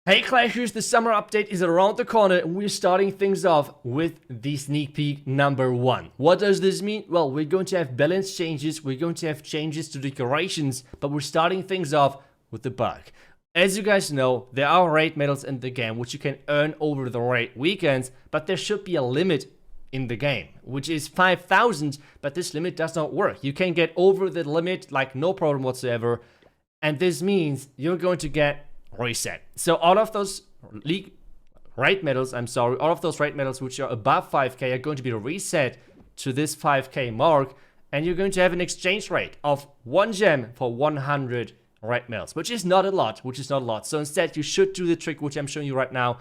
Hey Clashers, the summer update is around the corner and we're starting things off with the sneak peek number 1. What does this mean? Well, we're going to have balance changes, we're going to have changes to decorations, but we're starting things off with the bug. As you guys know, there are raid medals in the game which you can earn over the raid weekends, but there should be a limit in the game, which is 5,000, but this limit does not work. You can get over the limit like no problem whatsoever, and this means you're going to get reset. So all of those raid medals which are above 5k are going to be reset to this 5k mark, and you're going to have an exchange rate of 1 gem for 100 raid medals, which is not a lot, So instead you should do the trick which I'm showing you right now,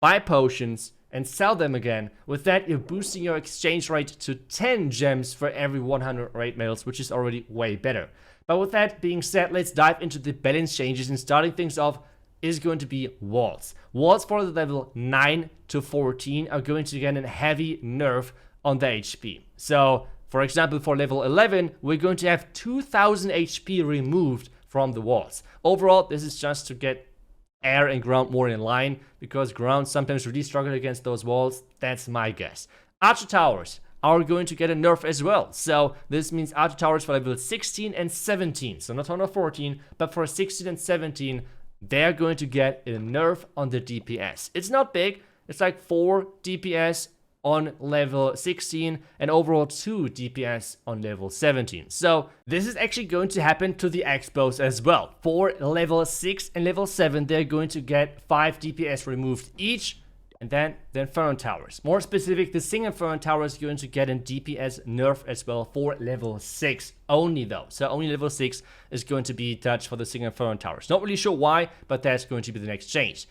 buy potions and sell them again. With that, you're boosting your exchange rate to 10 gems for every 100 raid medals, which is already way better. But with that being said, let's dive into the balance changes, and starting things off is going to be walls. Walls for the level 9 to 14 are going to get a heavy nerf on the HP. So, for example, for level 11, we're going to have 2000 HP removed from the walls. Overall, this is just to get air and ground more in line, because ground sometimes really struggle against those walls. That's my guess. Archer towers are going to get a nerf as well. So this means archer towers for level 16 and 17. So not on 14, but for 16 and 17, they're going to get a nerf on the DPS. It's not big. It's like 4 DPS on level 16 and overall 2 DPS on level 17. So this is actually going to happen to the Expos as well. For level 6 and level 7, they're going to get 5 DPS removed each. And then the Inferno Towers. More specific, the Sing Inferno Tower is going to get a DPS nerf as well for level 6 only though. So only level 6 is going to be touched for the Sing Inferno Towers. Not really sure why, but that's going to be the next change.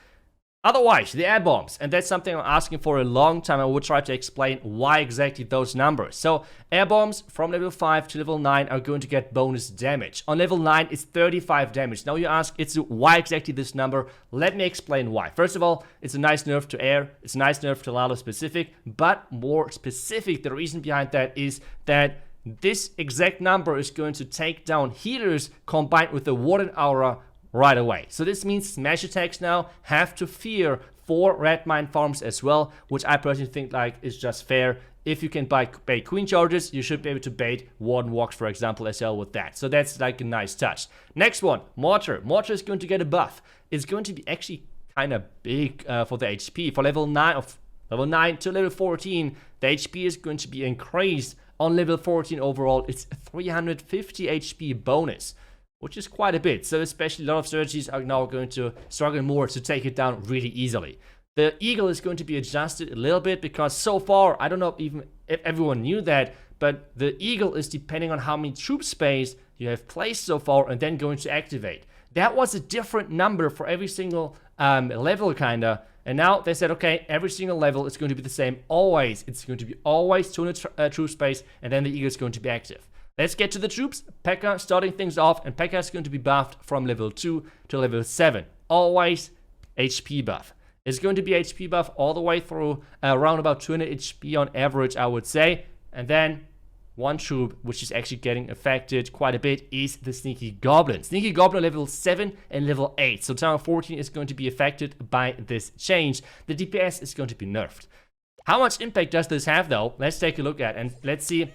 Otherwise, the air bombs, and that's something I'm asking for a long time. I will try to explain why exactly those numbers. So, air bombs from level 5 to level 9 are going to get bonus damage. On level 9, it's 35 damage. Now you ask, iTzu, why exactly this number? Let me explain why. First of all, it's a nice nerf to air, it's a nice nerf to Lalo specific, but more specific, the reason behind that is that this exact number is going to take down healers combined with the Warden Aura right away. So this means smash attacks now have to fear 4 red mine farms as well, which I personally think like is just fair. If you can bait queen charges, you should be able to bait warden walks, for example, as well with that. So that's like a nice touch. Next one, mortar. Mortar is going to get a buff. It's going to be actually kind of big for the HP. For level 9 to level 14, the HP is going to be increased. On level 14 overall, it's a 350 HP bonus, which is quite a bit. So especially a lot of strategies are now going to struggle more to take it down really easily. The Eagle is going to be adjusted a little bit, because so far, I don't know even if everyone knew that, but the Eagle is depending on how many troop space you have placed so far and then going to activate. That was a different number for every single level kinda, and now they said, okay, every single level is going to be the same always. It's going to be always 200 troop space, and then the Eagle is going to be active. Let's get to the troops. Pekka starting things off, and Pekka is going to be buffed from level 2 to level 7. Always HP buff. It's going to be HP buff all the way through, around about 200 HP on average, I would say. And then one troop which is actually getting affected quite a bit is the Sneaky Goblin. Sneaky Goblin level 7 and level 8. So tower 14 is going to be affected by this change. The DPS is going to be nerfed. How much impact does this have though? Let's take a look at, and let's see.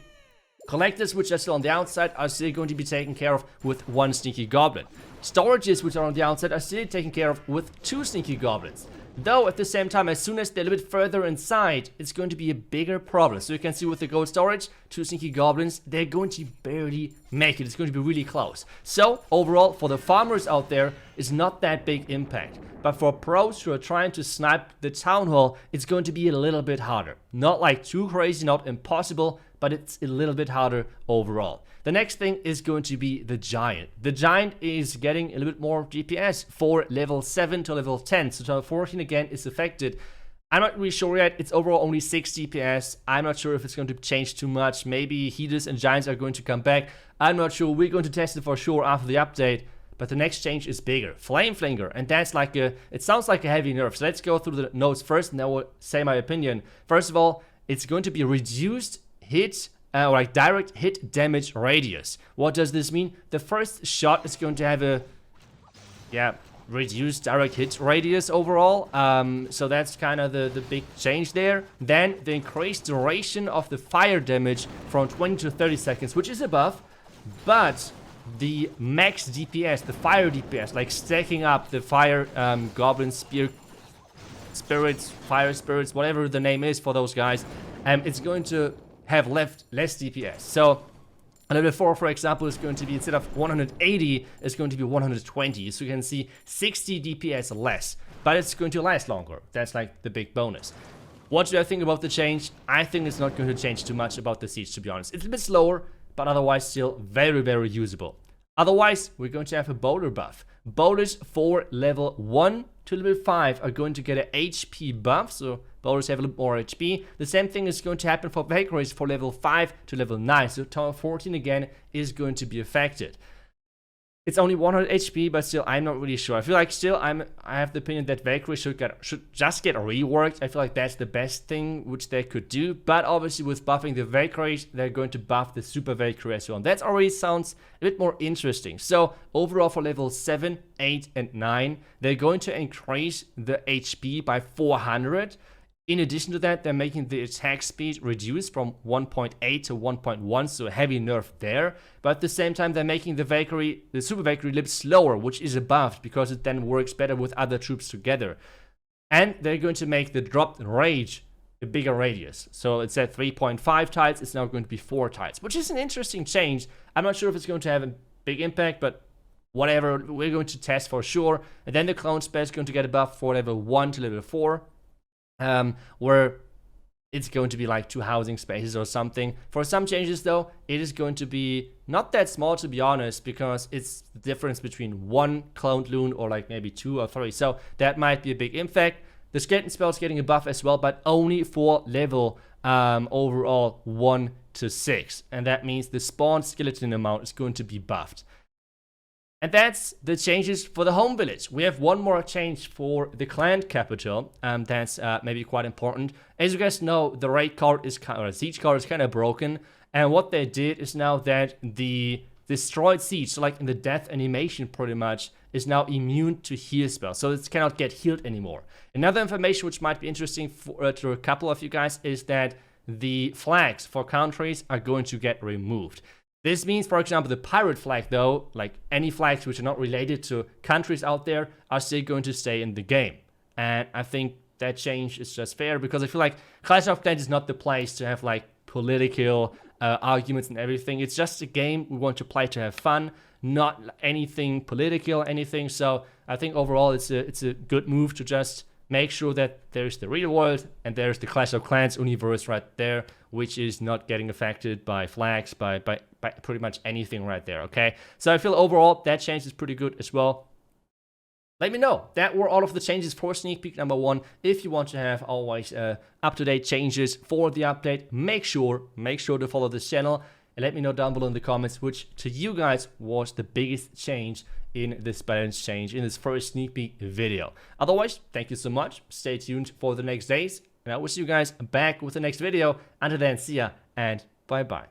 Collectors which are still on the outside are still going to be taken care of with 1 Sneaky Goblin. Storages which are on the outside are still taken care of with 2 Sneaky Goblins. Though at the same time, as soon as they're a little bit further inside, it's going to be a bigger problem. So you can see with the gold storage, 2 Sneaky Goblins, they're going to barely make it. It's going to be really close. So overall, for the farmers out there, it's not that big impact. But for pros who are trying to snipe the town hall, it's going to be a little bit harder. Not like too crazy, not impossible, but it's a little bit harder overall. The next thing is going to be the Giant. The Giant is getting a little bit more DPS for level 7 to level 10. So level 14 again is affected. I'm not really sure yet. It's overall only 6 DPS. I'm not sure if it's going to change too much. Maybe Heaters and Giants are going to come back. I'm not sure. We're going to test it for sure after the update. But the next change is bigger. Flame Flinger, and that's like a, it sounds like a heavy nerf. So let's go through the notes first, and then we'll say my opinion. First of all, it's going to be reduced hit, like direct hit damage radius. What does this mean? The first shot is going to have a, reduced direct hit radius overall. So that's kind of the big change there. Then the increased duration of the fire damage from 20 to 30 seconds, which is above, but the max DPS, the fire DPS, like stacking up the fire goblin spear spirits, fire spirits, whatever the name is for those guys, it's going to have less DPS. So a level 4, for example, is going to be, instead of 180, it's going to be 120. So you can see 60 DPS less, but it's going to last longer. That's like the big bonus. What do I think about the change? I think it's not going to change too much about the siege, to be honest. It's a bit slower, but otherwise still very, very usable. Otherwise, we're going to have a bowler buff. Bowlers for level 1 to level 5 are going to get an HP buff, so bowlers have a little more HP. The same thing is going to happen for Valkyries for level 5 to level 9, so tower 14 again is going to be affected. It's only 100 HP, but still, I'm not really sure. I feel like still, I have the opinion that Valkyrie should just get reworked. I feel like that's the best thing which they could do. But obviously, with buffing the Valkyries, they're going to buff the Super Valkyrie as well. And that already sounds a bit more interesting. So overall, for level 7, 8, and 9, they're going to increase the HP by 400. In addition to that, they're making the attack speed reduce from 1.8 to 1.1, so a heavy nerf there. But at the same time, they're making the Valkyrie, the Super Valkyrie, a little slower, which is a buff because it then works better with other troops together. And they're going to make the dropped rage a bigger radius. So it's at 3.5 tiles, it's now going to be 4 tiles, which is an interesting change. I'm not sure if it's going to have a big impact, but whatever, we're going to test for sure. And then the clone spell is going to get a buff for level 1 to level 4. Where it's going to be like 2 housing spaces or something. For some changes though, it is going to be not that small, to be honest, because it's the difference between 1 cloned loon or like maybe 2 or 3. So that might be a big impact. The skeleton spell is getting a buff as well, but only for level overall 1 to 6. And that means the spawn skeleton amount is going to be buffed. And that's the changes for the home village. We have one more change for the clan capital. That's maybe quite important. As you guys know, the raid card is or siege card is kind of broken. And what they did is now that the destroyed siege, so like in the death animation pretty much, is now immune to heal spells. So it cannot get healed anymore. Another information which might be interesting for, to a couple of you guys is that the flags for countries are going to get removed. This means, for example, the pirate flag, though, like any flags which are not related to countries out there, are still going to stay in the game. And I think that change is just fair, because I feel like Clash of Clans is not the place to have like political arguments and everything. It's just a game we want to play to have fun, not anything political, anything. So I think overall it's a good move to just make sure that there's the real world and there's the Clash of Clans universe right there, which is not getting affected by flags, by pretty much anything right there, okay? So I feel overall that change is pretty good as well. Let me know. That were all of the changes for sneak peek number 1. If you want to have always up-to-date changes for the update, make sure to follow this channel. And let me know down below in the comments which to you guys was the biggest change in this balance change in this first sneak peek video. Otherwise, thank you so much. Stay tuned for the next days. And I will see you guys back with the next video. Until then, see ya and bye-bye.